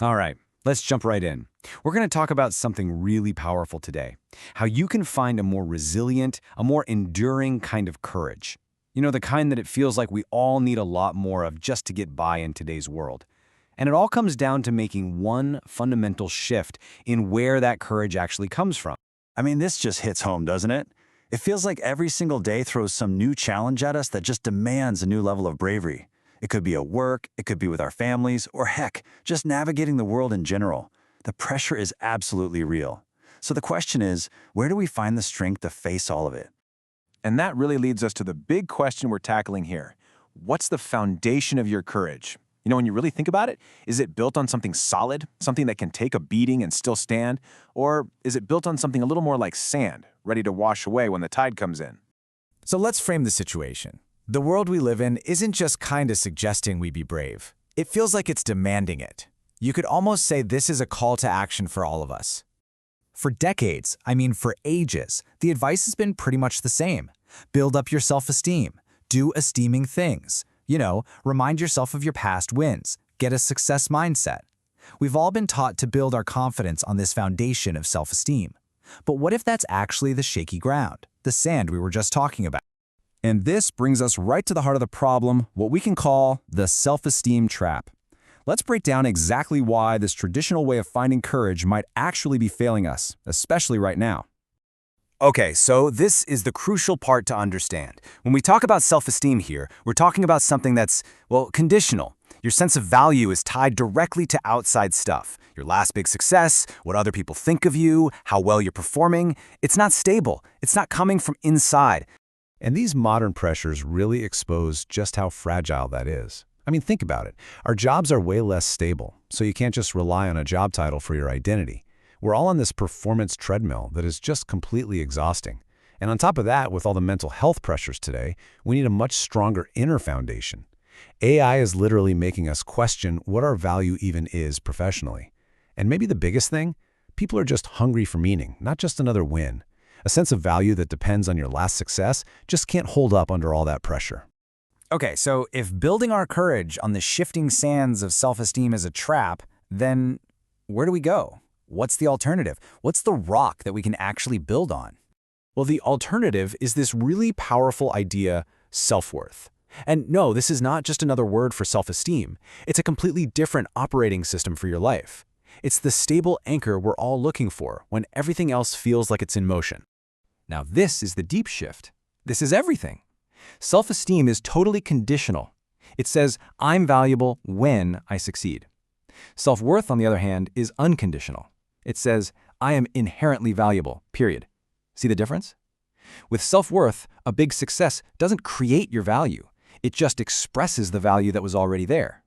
All right, let's jump right in. We're going to talk about something really powerful today. How you can find a more resilient, a more enduring kind of courage. You know, the kind that it feels like we all need a lot more of just to get by in today's world. And it all comes down to making one fundamental shift in where that courage actually comes from. I mean, this just hits home, doesn't it? It feels like every single day throws some new challenge at us that just demands a new level of bravery. It could be at work, it could be with our families, or heck, just navigating the world in general. The pressure is absolutely real. So the question is, where do we find the strength to face all of it? And that really leads us to the big question we're tackling here. What's the foundation of your courage? You know, when you really think about it, is it built on something solid, something that can take a beating and still stand? Or is it built on something a little more like sand, ready to wash away when the tide comes in? So let's frame the situation. The world we live in isn't just kind of suggesting we be brave. It feels like it's demanding it. You could almost say this is a call to action for all of us. For decades, for ages, the advice has been pretty much the same. Build up your self-esteem. Do esteeming things. Remind yourself of your past wins. Get a success mindset. We've all been taught to build our confidence on this foundation of self-esteem. But what if that's actually the shaky ground, the sand we were just talking about? And this brings us right to the heart of the problem, what we can call the self-esteem trap. Let's break down exactly why this traditional way of finding courage might actually be failing us, especially right now. Okay, so this is the crucial part to understand. When we talk about self-esteem here, we're talking about something that's, conditional. Your sense of value is tied directly to outside stuff. Your last big success, what other people think of you, how well you're performing. It's not stable. It's not coming from inside. And these modern pressures really expose just how fragile that is. Think about it. Our jobs are way less stable, so you can't just rely on a job title for your identity. We're all on this performance treadmill that is just completely exhausting. And on top of that, with all the mental health pressures today, we need a much stronger inner foundation. AI is literally making us question what our value even is professionally. And maybe the biggest thing, people are just hungry for meaning, not just another win. A sense of value that depends on your last success just can't hold up under all that pressure. Okay, so if building our courage on the shifting sands of self-esteem is a trap, then where do we go? What's the alternative? What's the rock that we can actually build on? Well, the alternative is this really powerful idea, self-worth. And no, this is not just another word for self-esteem. It's a completely different operating system for your life. It's the stable anchor we're all looking for when everything else feels like it's in motion. Now this is the deep shift. This is everything. Self-esteem is totally conditional. It says, I'm valuable when I succeed. Self-worth, on the other hand, is unconditional. It says, I am inherently valuable, period. See the difference? With self-worth, a big success doesn't create your value. It just expresses the value that was already there.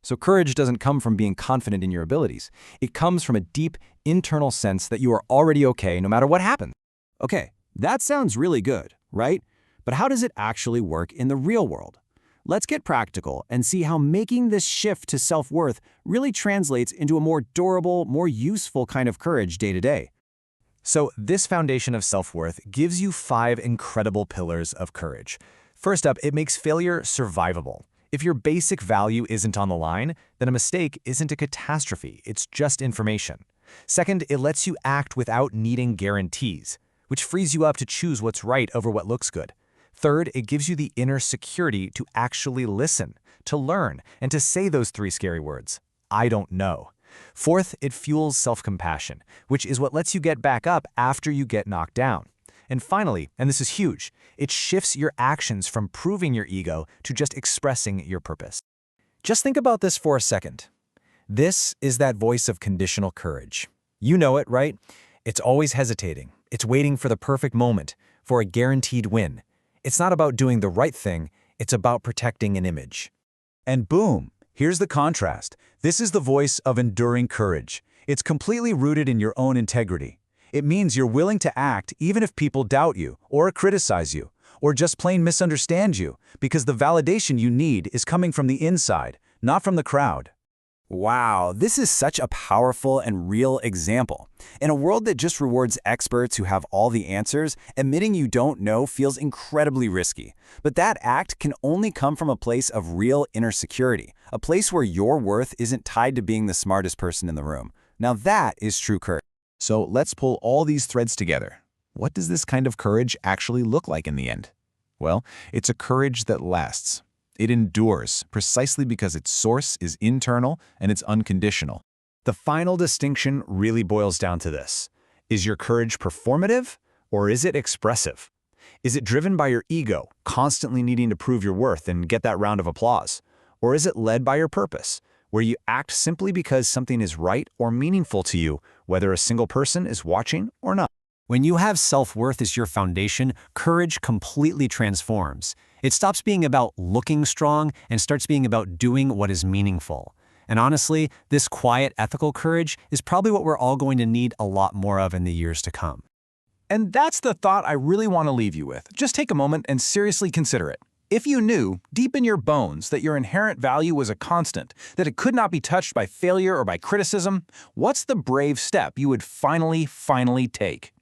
So courage doesn't come from being confident in your abilities. It comes from a deep, internal sense that you are already okay no matter what happens. Okay, that sounds really good, right? But how does it actually work in the real world? Let's get practical and see how making this shift to self-worth really translates into a more durable, more useful kind of courage day to day. So this foundation of self-worth gives you 5 incredible pillars of courage. First up, it makes failure survivable. If your basic value isn't on the line, then a mistake isn't a catastrophe, it's just information. Second, it lets you act without needing guarantees, which frees you up to choose what's right over what looks good. Third, it gives you the inner security to actually listen, to learn, and to say those 3 scary words, I don't know. Fourth, it fuels self-compassion, which is what lets you get back up after you get knocked down. And finally, and this is huge, it shifts your actions from proving your ego to just expressing your purpose. Just think about this for a second. This is that voice of conditional courage. You know it, right? It's always hesitating. It's waiting for the perfect moment, for a guaranteed win. It's not about doing the right thing, it's about protecting an image. And boom, here's the contrast. This is the voice of enduring courage. It's completely rooted in your own integrity. It means you're willing to act even if people doubt you, or criticize you, or just plain misunderstand you, because the validation you need is coming from the inside, not from the crowd. Wow, this is such a powerful and real example. In a world that just rewards experts who have all the answers, admitting you don't know feels incredibly risky. But that act can only come from a place of real inner security, a place where your worth isn't tied to being the smartest person in the room. Now that is true courage. So let's pull all these threads together. What does this kind of courage actually look like in the end? Well, it's a courage that lasts. It endures precisely because its source is internal and it's unconditional. The final distinction really boils down to this. Is your courage performative or is it expressive? Is it driven by your ego, constantly needing to prove your worth and get that round of applause? Or is it led by your purpose, where you act simply because something is right or meaningful to you, whether a single person is watching or not? When you have self-worth as your foundation, courage completely transforms. It stops being about looking strong and starts being about doing what is meaningful. And honestly, this quiet, ethical courage is probably what we're all going to need a lot more of in the years to come. And that's the thought I really want to leave you with. Just take a moment and seriously consider it. If you knew, deep in your bones, that your inherent value was a constant, that it could not be touched by failure or by criticism, what's the brave step you would finally take?